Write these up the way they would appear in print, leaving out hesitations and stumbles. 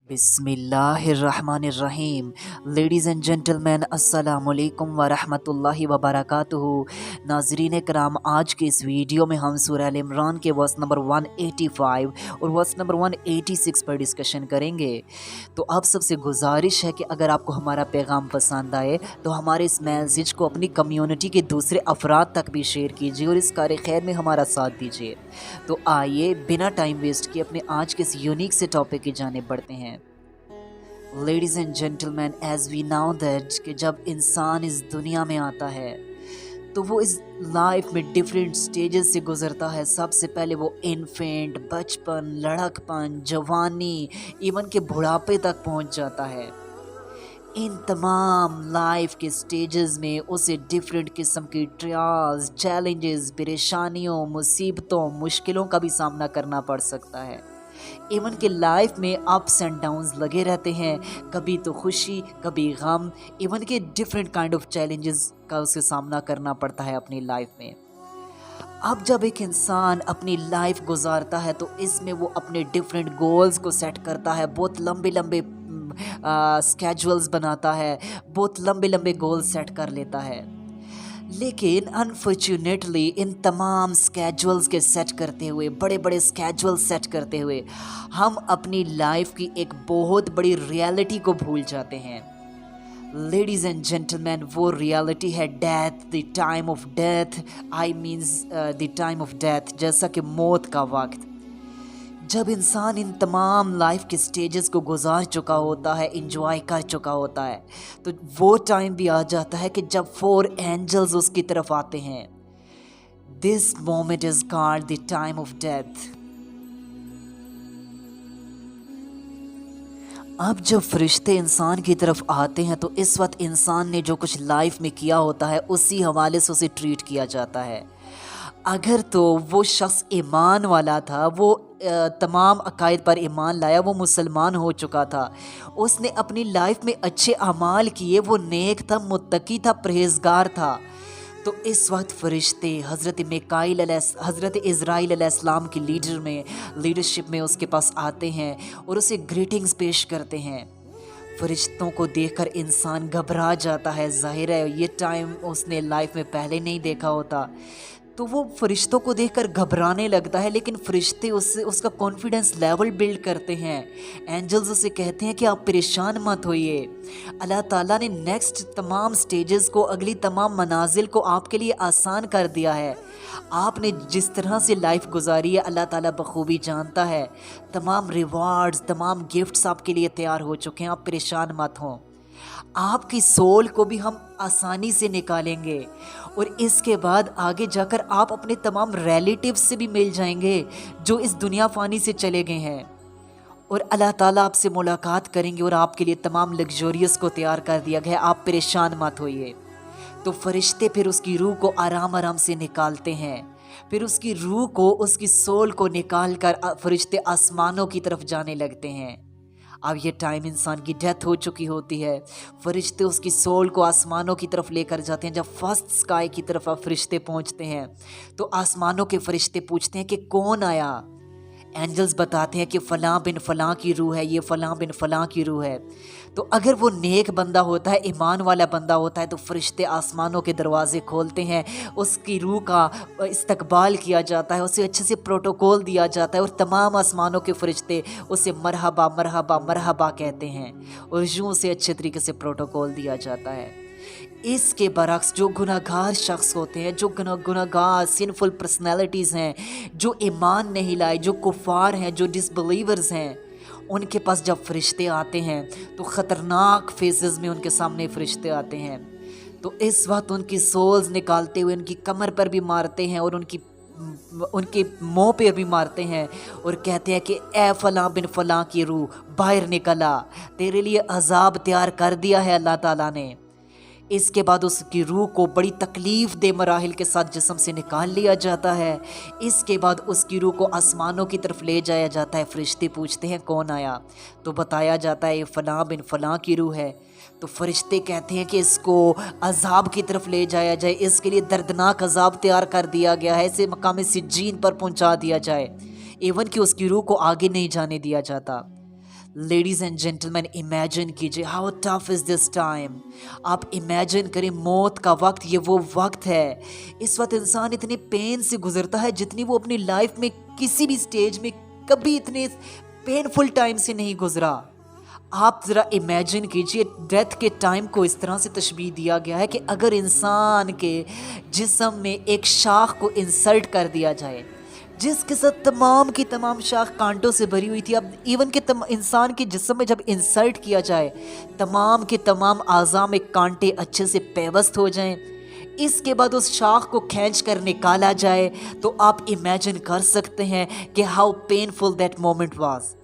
बिस्मिल्लाहिर्रहमानिर्रहीम। Ladies and gentleman, अस्सलामुअलैकुम वरहमतुल्लाहि वबरकातुहू। नाज़रीन कराम, आज के इस वीडियो में हम सूरह अल इमरान के वर्स नंबर 185 और वर्स नंबर 186 पर डिस्कशन करेंगे। तो आप सबसे गुजारिश है कि अगर आपको हमारा पैगाम पसंद आए तो हमारे इस मैसेज को अपनी कम्युनिटी के दूसरे अफराद तक भी शेयर कीजिए और इस कार्य खैर में हमारा साथ दीजिए। तो आइए बिना टाइम वेस्ट किए अपने आज के इस यूनिक से टॉपिक की जानिब बढ़ते हैं। Ladies and gentleman, as we now that कि जब इंसान इस दुनिया में आता है तो वो इस लाइफ में डिफरेंट स्टेजेस से गुज़रता है। सबसे पहले वो इन्फेंट, बचपन, लड़कपन, जवानी, इवन के बुढ़ापे तक पहुंच जाता है। इन तमाम लाइफ के स्टेजेस में उसे डिफरेंट किस्म की ट्रायल्स, चैलेंजेस, परेशानियों, मुसीबतों, मुश्किलों का भी सामना करना पड़ सकता है। इवन के लाइफ में अप्स एंड डाउन्स लगे रहते हैं, कभी तो खुशी, कभी गम, इवन के डिफरेंट काइंड ऑफ चैलेंजेस का उसे सामना करना पड़ता है अपनी लाइफ में। अब जब एक इंसान अपनी लाइफ गुजारता है तो इसमें वो अपने डिफरेंट गोल्स को सेट करता है, बहुत लंबे लंबे स्केजुअल्स बनाता है, बहुत लंबे लंबे गोल्स सेट कर लेता है। लेकिन अनफॉर्चुनेटली इन तमाम स्केजुअल्स के सेट करते हुए, बड़े बड़े स्केजुअल सेट करते हुए, हम अपनी लाइफ की एक बहुत बड़ी रियलिटी को भूल जाते हैं। लेडीज़ एंड जेंटलमैन, वो रियलिटी है death, the time of death. I means the time of death, जैसा कि मौत का वक्त। जब इंसान इन तमाम लाइफ के स्टेजेस को गुजार चुका होता है, इंजॉय कर चुका होता है, तो वो टाइम भी आ जाता है कि जब 4 एंजल्स उसकी तरफ आते हैं। This moment is called the time of death. अब जब फरिश्ते इंसान की तरफ आते हैं तो इस वक्त इंसान ने जो कुछ लाइफ में किया होता है उसी हवाले से उसे ट्रीट किया जाता है। अगर तो वो शख्स ईमान वाला था, वो तमाम अकायद पर ईमान लाया, वो मुसलमान हो चुका था, उसने अपनी लाइफ में अच्छे अमाल किए, वो नेक था, मुत्तकी था, परहेजगार था, तो इस वक्त फरिश्ते हज़रत इज़राइल अलैहिस्सलाम की लीडरशिप में उसके पास आते हैं और उसे ग्रीटिंग्स पेश करते हैं। फरिश्तों को देखकर इंसान घबरा जाता है। ज़ाहिर है ये टाइम उसने लाइफ में पहले नहीं देखा होता, तो वो फरिश्तों को देखकर घबराने लगता है। लेकिन फरिश्ते उसका कॉन्फिडेंस लेवल बिल्ड करते हैं। एंजल्स उसे कहते हैं कि आप परेशान मत होइए, अल्लाह ताला ने नेक्स्ट तमाम स्टेजेस को, अगली तमाम मनाजिल को आपके लिए आसान कर दिया है। आपने जिस तरह से लाइफ गुजारी है अल्लाह ताला बखूबी जानता है। तमाम रिवार्ड्स, तमाम गिफ्ट्स आपके लिए तैयार हो चुके हैं, आप परेशान मत हों। आपकी सोल को भी हम आसानी से निकालेंगे और इसके बाद आगे जाकर आप अपने तमाम रिलेटिव्स से भी मिल जाएंगे जो इस दुनिया फ़ानी से चले गए हैं, और अल्लाह ताला आपसे मुलाकात करेंगे और आपके लिए तमाम लग्जोरियस को तैयार कर दिया गया है, आप परेशान मत होइए। तो फरिश्ते फिर उसकी रूह को आराम आराम से निकालते हैं। फिर उसकी रूह को, उसकी सोल को निकाल कर फरिश्ते आसमानों की तरफ जाने लगते हैं। अब ये टाइम इंसान की डेथ हो चुकी होती है। फरिश्ते उसकी सोल को आसमानों की तरफ लेकर जाते हैं। जब फर्स्ट स्काई की तरफ फरिश्ते पहुंचते हैं तो आसमानों के फरिश्ते पूछते हैं कि कौन आया। एंजल्स बताते हैं कि फ़लाँ बिन फ़लाँ की रूह है, ये फ़लाँ बिन फ़लाँ की रूह है। तो अगर वो नेक बंदा होता है, ईमान वाला बंदा होता है, तो फरिश्ते आसमानों के दरवाज़े खोलते हैं, उसकी रूह का इस्तकबाल किया जाता है, उसे अच्छे से प्रोटोकॉल दिया जाता है और तमाम आसमानों के फरिश्ते उसे मरहबा मरहबा मरहबा कहते हैं और यूँ से अच्छे तरीके से प्रोटोकॉल दिया जाता है। इसके बरक्स जो गुनहगार शख्स होते हैं, जो गुनहगार सिनफुल पर्सनैलिटीज़ हैं, जो ईमान नहीं लाए, जो कुफ़ार हैं, जो डिसबिलीवर्स हैं, उनके पास जब फरिश्ते आते हैं तो ख़तरनाक फेसेस में उनके सामने फरिश्ते आते हैं। तो इस वक्त उनकी सोल्स निकालते हुए उनकी कमर पर भी मारते हैं और उनके मुँह पे भी मारते हैं और कहते हैं कि ए फ़लाँ बिन फ़लाँ की रूह, बाहर निकला, तेरे लिए अजाब तैयार कर दिया है अल्लाह ताला ने। इसके बाद उसकी रूह को बड़ी तकलीफ़ दे मराहिल के साथ जिस्म से निकाल लिया जाता है। इसके बाद उसकी रूह को आसमानों की तरफ ले जाया जाता है। फरिश्ते पूछते हैं कौन आया, तो बताया जाता है ये फ़लाँ बिन फ़लाँ की रूह है। तो फरिश्ते कहते हैं कि इसको अजाब की तरफ ले जाया जाए, इसके लिए दर्दनाक अजाब तैयार कर दिया गया है, इसे मकाम सिज्जीन पर पहुंचा दिया जाए, इवन कि उसकी रूह को आगे नहीं जाने दिया जाता। लेडीज़ एंड जेंटलमैन, इमेजिन कीजिए how tough is this time. आप इमेजिन करें मौत का वक्त, ये वो वक्त है, इस वक्त इंसान इतने पेन से गुजरता है जितनी वो अपनी लाइफ में किसी भी स्टेज में कभी इतने पेनफुल टाइम से नहीं गुजरा। आप ज़रा इमेजिन कीजिए, डेथ के टाइम को इस तरह से तशबीह दिया गया है कि अगर इंसान के जिस्म में एक शाख को इंसर्ट कर दिया जाए, जिसके साथ तमाम की तमाम शाख कांटों से भरी हुई थी, अब इवन के इंसान के जिस्म में जब इंसर्ट किया जाए, तमाम के तमाम आज़ा में कांटे अच्छे से पेवस्त हो जाएं, इसके बाद उस शाख को खींच कर निकाला जाए, तो आप इमेजिन कर सकते हैं कि how painful that moment was.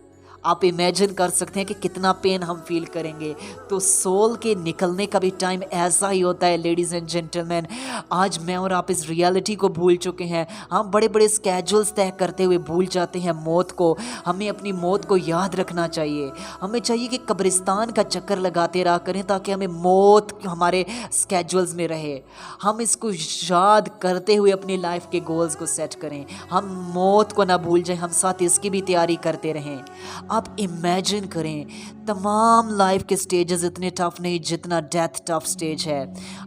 आप इमेजिन कर सकते हैं कि कितना पेन हम फील करेंगे। तो सोल के निकलने का भी टाइम ऐसा ही होता है लेडीज़ एंड जेंटलमैन। आज मैं और आप इस रियलिटी को भूल चुके हैं। हम बड़े बड़े स्केड्यूल्स तय करते हुए भूल जाते हैं मौत को। हमें अपनी मौत को याद रखना चाहिए। हमें चाहिए कि कब्रिस्तान का चक्कर लगाते रहा करें ताकि हमें मौत हमारे स्केड्यूल्स में रहे। हम इसको याद करते हुए अपनी लाइफ के गोल्स को सेट करें। हम मौत को ना भूल जाएं, हम साथ इसकी भी तैयारी करते रहें। आप इमेजिन करें, तमाम लाइफ के स्टेजेस इतने टफ नहीं जितना डेथ टफ स्टेज है।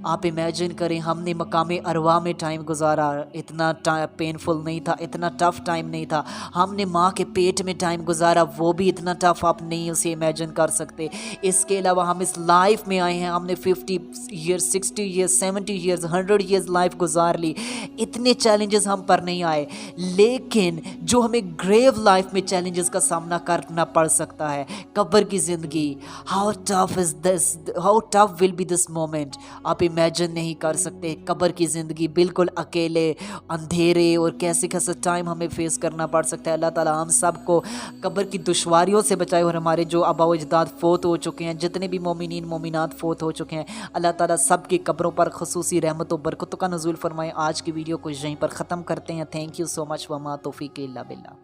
आप इमेजिन करें, हमने मकामे अरवा में टाइम गुजारा, इतना पेनफुल नहीं था, इतना टफ टाइम नहीं था। हमने माँ के पेट में टाइम गुजारा, वो भी इतना टफ आप नहीं उसे इमेजिन कर सकते। इसके अलावा हम इस लाइफ में आए हैं, हमने 50 years, 60 years, 70 years, 100 years life गुजार ली। इतने चैलेंजेस हम पर नहीं आए, लेकिन जो हमें ग्रेव लाइफ में चैलेंजेस का सामना करना पड़ सकता है, कब्र की ज़िंदगी, how tough is this, how tough will be this moment. आप इमेजिन नहीं कर सकते कब्र की ज़िंदगी, बिल्कुल अकेले, अंधेरे, और कैसे कैसे टाइम हमें फेस करना पड़ सकता है। अल्लाह ताला हम सब को कब्र की दुश्वारियों से बचाए, और हमारे जो आबा व अजदाद फोत हो चुके हैं, जितने भी मोमिनीन मोमिनात फोत हो चुके हैं, अल्लाह ताला सब की कब्रों पर खसूसी रहमत व बरकतों का नज़ूल फरमाए। आज की वीडियो को यहीं पर ख़त्म करते हैं। थैंक यू सो मच, वमा तौफीक इल्ला बिल्लाह।